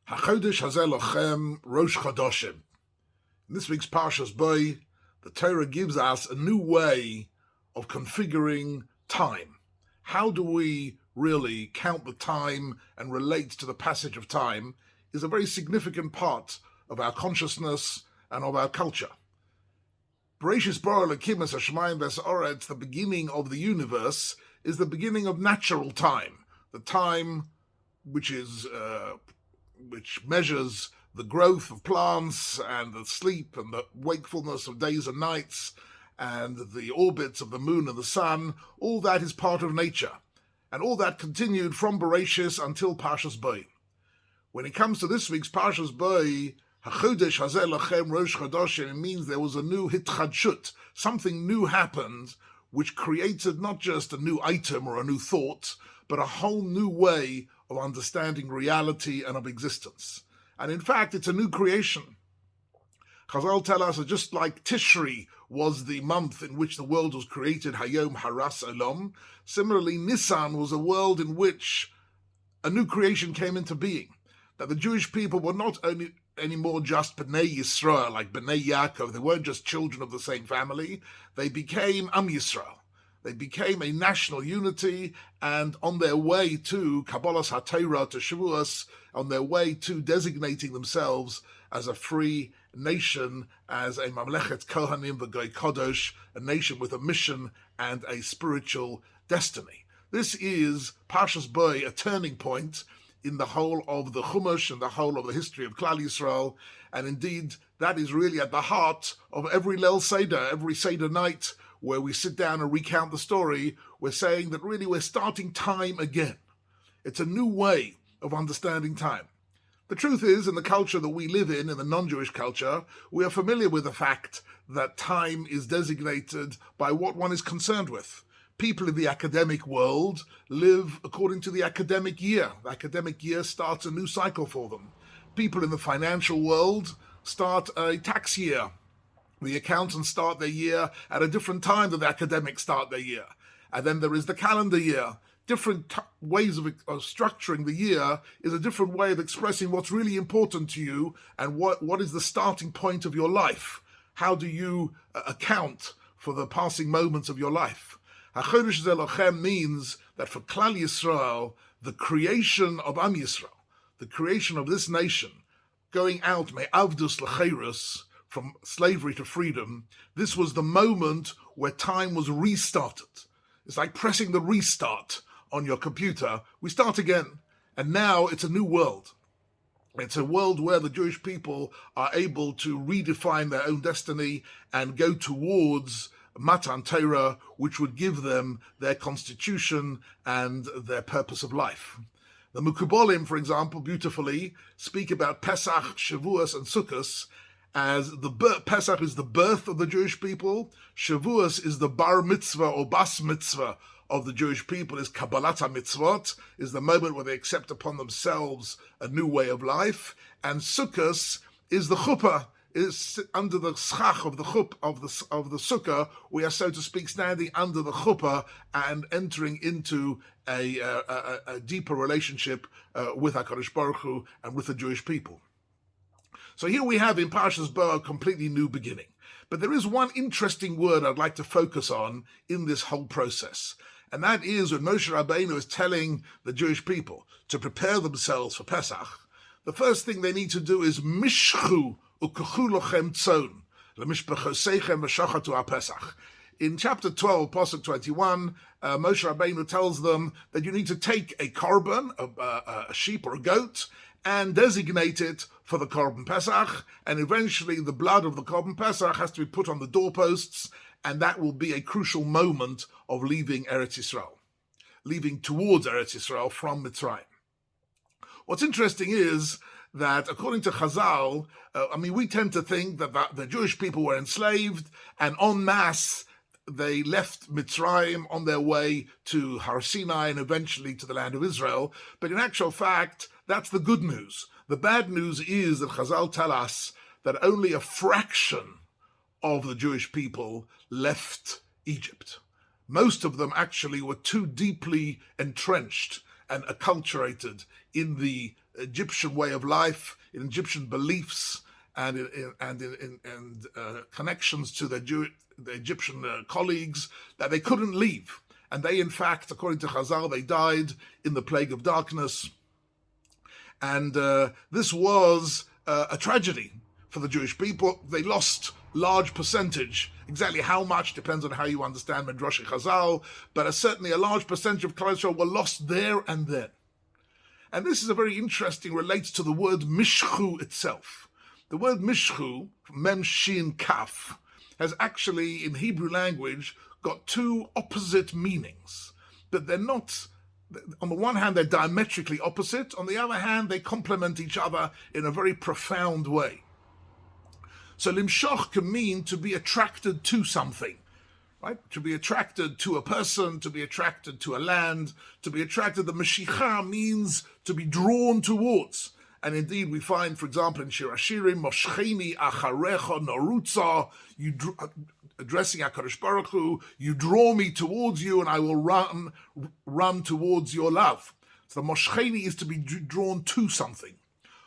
HaChodesh Hazeh Lochem Rosh Chodoshim. In this week's Parshat Bo, the Torah gives us a new way of configuring time. How do we really count the time and relate to the passage of time is a very significant part of our consciousness and of our culture. Bereshis bara Elokim es hashamayim v'ha'aretz, the beginning of the universe, is the beginning of natural time, the time which measures the growth of plants and the sleep and the wakefulness of days and nights and the orbits of the moon and the sun. All that is part of nature. And all that continued from Bereshis until Parshat Bo. When it comes to this week's Parshat Bo, HaChodesh Hazeh Lochem Rosh Chodoshim, it means there was a new hitchadshut. Something new happened which created not just a new item or a new thought, but a whole new way of understanding reality and of existence. And in fact, it's a new creation. Chazal tell us that just like Tishri was the month in which the world was created, Hayom Haras Olam, similarly Nisan was a world in which a new creation came into being. That the Jewish people were not only anymore just Bnei Yisrael, like Bnei Yaakov. They weren't just children of the same family. They became Am Yisrael. They became a national unity, and on their way to Kabbalas HaTorah, to Shavuos, on their way to designating themselves as a free nation, as a Mamlechet Kohanim v'Goy Kodosh, a nation with a mission and a spiritual destiny. This is Parshat Bo, a turning point in the whole of the Chumash and the whole of the history of Klal Yisrael, and indeed that is really at the heart of every Leil Seder, every Seder night, where we sit down and recount the story. We're saying that really we're starting time again. It's a new way of understanding time. The truth is, in the culture that we live in the non-Jewish culture, we are familiar with the fact that time is designated by what one is concerned with. People in the academic world live according to the academic year. The academic year starts a new cycle for them. People in the financial world start a tax year. The accountants start their year at a different time than the academics start their year. And then there is the calendar year. Different ways of structuring the year is a different way of expressing what's really important to you and what is the starting point of your life. How do you account for the passing moments of your life? HaChodesh Hazeh Lochem means that for Klal Yisrael, the creation of Am Yisrael, the creation of this nation, going out me'avdus l'cheirus, from slavery to freedom, this was the moment where time was restarted. It's like pressing the restart on your computer. We start again, and now it's a new world. It's a world where the Jewish people are able to redefine their own destiny and go towards Matan Torah, which would give them their constitution and their purpose of life. The Mukubolim, for example, beautifully speak about Pesach, Shavuos, and Sukkos as Pesach is the birth of the Jewish people, Shavuos is the bar mitzvah or bas mitzvah of the Jewish people, is Kabbalat HaMitzvot, is the moment where they accept upon themselves a new way of life, and Sukkos is the chuppah, is under the schach of the sukkah. We are, so to speak, standing under the chuppah and entering into a deeper relationship with HaKadosh Baruch Hu and with the Jewish people. So here we have in Parshat Bo a completely new beginning. But there is one interesting word I'd like to focus on in this whole process. And that is when Moshe Rabbeinu is telling the Jewish people to prepare themselves for Pesach, the first thing they need to do is mishchu u'kechu lochem tzon lemishpachosechem v'shachatu ha-Pesach. In chapter 12, Pasuk 21, Moshe Rabbeinu tells them that you need to take a korban, a sheep or a goat, and designate it for the Korban Pesach, and eventually the blood of the Korban Pesach has to be put on the doorposts, and that will be a crucial moment of leaving Eretz Yisrael, leaving towards Eretz Yisrael from Mitzrayim. What's interesting is that according to Chazal, we tend to think that the Jewish people were enslaved, and en masse they left Mitzrayim on their way to Har Sinai and eventually to the land of Israel. But in actual fact, that's the good news. The bad news is that Chazal tell us that only a fraction of the Jewish people left Egypt. Most of them actually were too deeply entrenched and acculturated in the Egyptian way of life, in Egyptian beliefs, and in connections to the Egyptian colleagues, that they couldn't leave. And they, in fact, according to Chazal, they died in the plague of darkness. And this was a tragedy for the Jewish people. They lost large percentage. Exactly how much depends on how you understand Midrash Chazal, but certainly a large percentage of Klal Yisrael were lost there and then. And this is a very interesting, relates to the word mishchu itself. The word mishchu, mem shin kaf, has actually in Hebrew language got two opposite meanings, but they're not. On the one hand, they're diametrically opposite. On the other hand, they complement each other in a very profound way. So limshach can mean to be attracted to something, right? To be attracted to a person, to be attracted to a land, to be attracted. The meshicha means to be drawn towards. And indeed, we find, for example, in Shir Hashirim, Moshcheni acharecha norutza, addressing HaKadosh Baruch Hu, you draw me towards you and I will run towards your love. So the Moshcheni is to be drawn to something.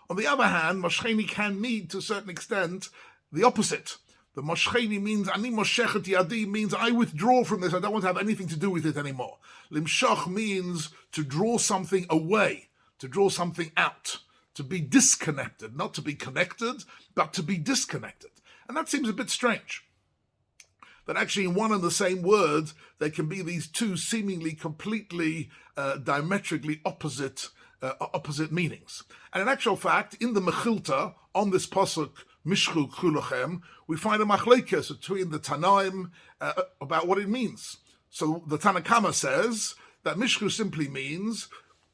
On the other hand, Moshcheni can mean, to a certain extent, the opposite. The Moshcheni means, Ani moshechet yadi, means I withdraw from this, I don't want to have anything to do with it anymore. Limshach means to draw something away, to draw something out, to be disconnected, not to be connected, but to be disconnected. And that seems a bit strange. That actually in one and the same word, there can be these two seemingly completely diametrically opposite meanings. And in actual fact, in the Mechilta, on this pasuk, Mishchu Kulochem, we find a machlekes between the Tanaim about what it means. So the Tanakama says that Mishchu simply means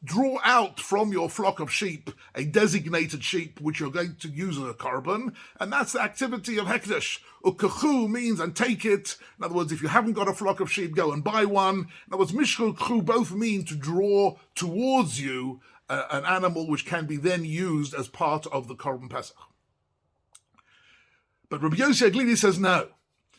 draw out from your flock of sheep a designated sheep which you're going to use as a korban, and that's the activity of Hekdesh. Ukachu means and take it. In other words, if you haven't got a flock of sheep, go and buy one. In other words, Mishchu Kchu both mean to draw towards you an animal which can be then used as part of the Korban Pesach. But Rabbi Yossi Aglili says no.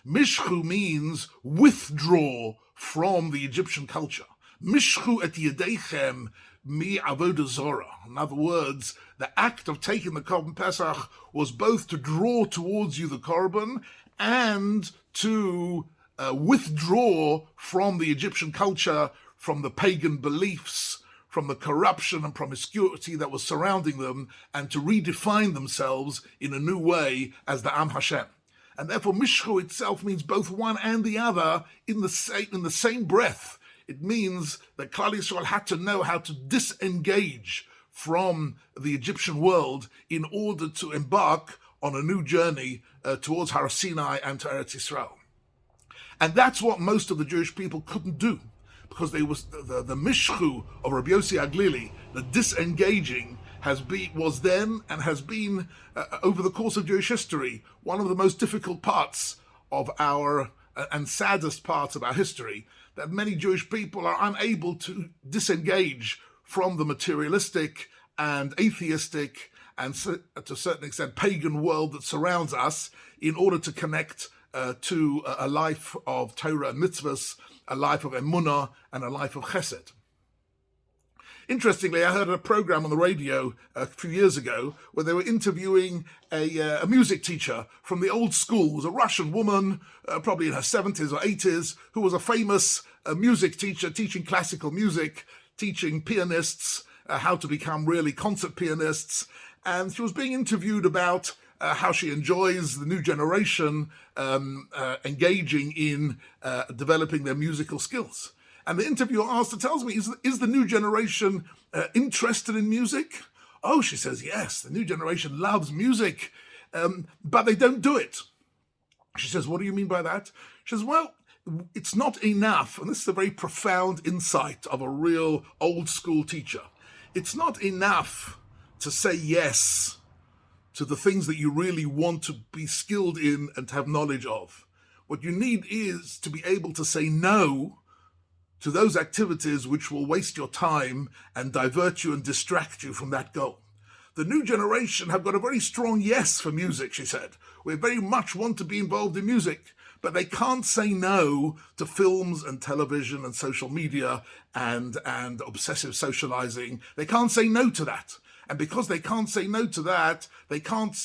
Mishchu means withdraw from the Egyptian culture. Mishchu et yedeichem mi avodah zorah. In other words, the act of taking the Korban Pesach was both to draw towards you the Korban and to withdraw from the Egyptian culture, from the pagan beliefs, from the corruption and promiscuity that was surrounding them, and to redefine themselves in a new way as the Am Hashem. And therefore, Mishchu itself means both one and the other in the same breath. It means that Klal Yisrael had to know how to disengage from the Egyptian world in order to embark on a new journey towards Har Sinai and to Eretz Yisrael. And that's what most of the Jewish people couldn't do, because they was the mishchu of Rabbi Yossi Aglili, the disengaging, was then and has been over the course of Jewish history one of the most difficult parts of our and saddest parts of our history, that many Jewish people are unable to disengage from the materialistic and atheistic and to a certain extent pagan world that surrounds us in order to connect to a life of Torah and mitzvahs, a life of emunah, and a life of chesed. Interestingly, I heard a program on the radio a few years ago where they were interviewing a music teacher from the old school. It was a Russian woman, probably in her 70s or 80s, who was a famous music teacher, teaching classical music, teaching pianists how to become really concert pianists. And she was being interviewed about how she enjoys the new generation engaging in developing their musical skills. And the interviewer tells me, is the new generation interested in music? Oh, she says, yes, the new generation loves music, but they don't do it. She says, what do you mean by that? She says, well, it's not enough, and this is a very profound insight of a real old school teacher. It's not enough to say yes to the things that you really want to be skilled in and to have knowledge of. What you need is to be able to say no to those activities which will waste your time and divert you and distract you from that goal. The new generation have got a very strong yes for music, she said. We very much want to be involved in music, but they can't say no to films and television and social media and obsessive socializing. They can't say no to that. And because they can't say no to that, they can't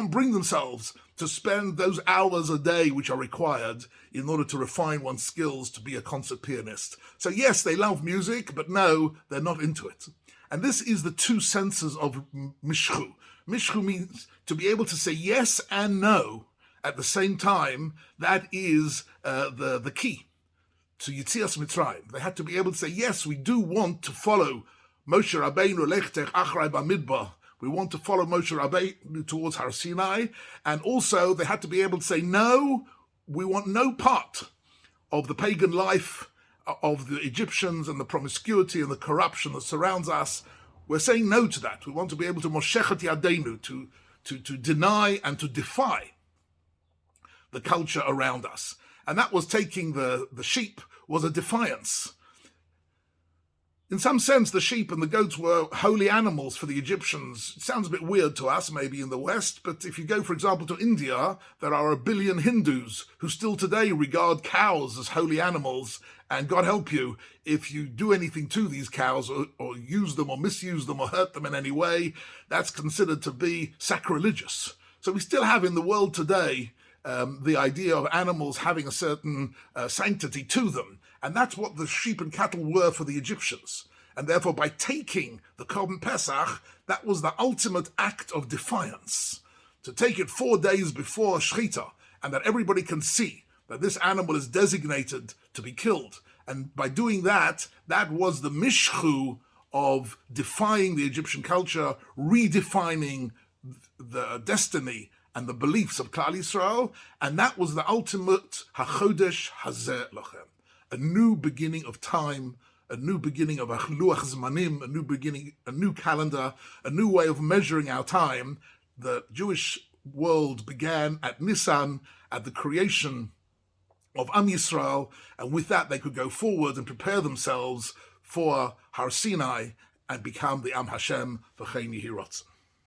bring themselves to spend those hours a day which are required in order to refine one's skills to be a concert pianist. So yes, they love music, but no, they're not into it. And this is the two senses of mishchu. Mishchu means to be able to say yes and no at the same time. That is the key to Yitzias Mitzrayim. They had to be able to say, yes, we do want to follow Moshe Rabbeinu lechtech achrei b'midbar. We want to follow Moshe Rabbeinu towards Har Sinai. And also they had to be able to say, no, we want no part of the pagan life of the Egyptians and the promiscuity and the corruption that surrounds us. We're saying no to that. We want to be able to moshechet yadeinu, to deny and to defy the culture around us. And that was taking the sheep was a defiance. In some sense, the sheep and the goats were holy animals for the Egyptians. It sounds a bit weird to us, maybe in the West, but if you go, for example, to India, there are 1 billion Hindus who still today regard cows as holy animals, and God help you, if you do anything to these cows or use them or misuse them or hurt them in any way, that's considered to be sacrilegious. So we still have in the world today the idea of animals having a certain sanctity to them. And that's what the sheep and cattle were for the Egyptians. And therefore, by taking the Korban Pesach, that was the ultimate act of defiance. To take it 4 days before Shechita, and that everybody can see that this animal is designated to be killed. And by doing that, that was the mishchu of defying the Egyptian culture, redefining the destiny and the beliefs of Klal Yisrael, and that was the ultimate hachodesh hazeh lachem. A new beginning of time, a new beginning of luach zmanim, a new beginning, a new calendar, a new way of measuring our time. The Jewish world began at Nisan, at the creation of Am Yisrael, and with that they could go forward and prepare themselves for Har Sinai and become the Am Hashem v'chein yehi ratzon.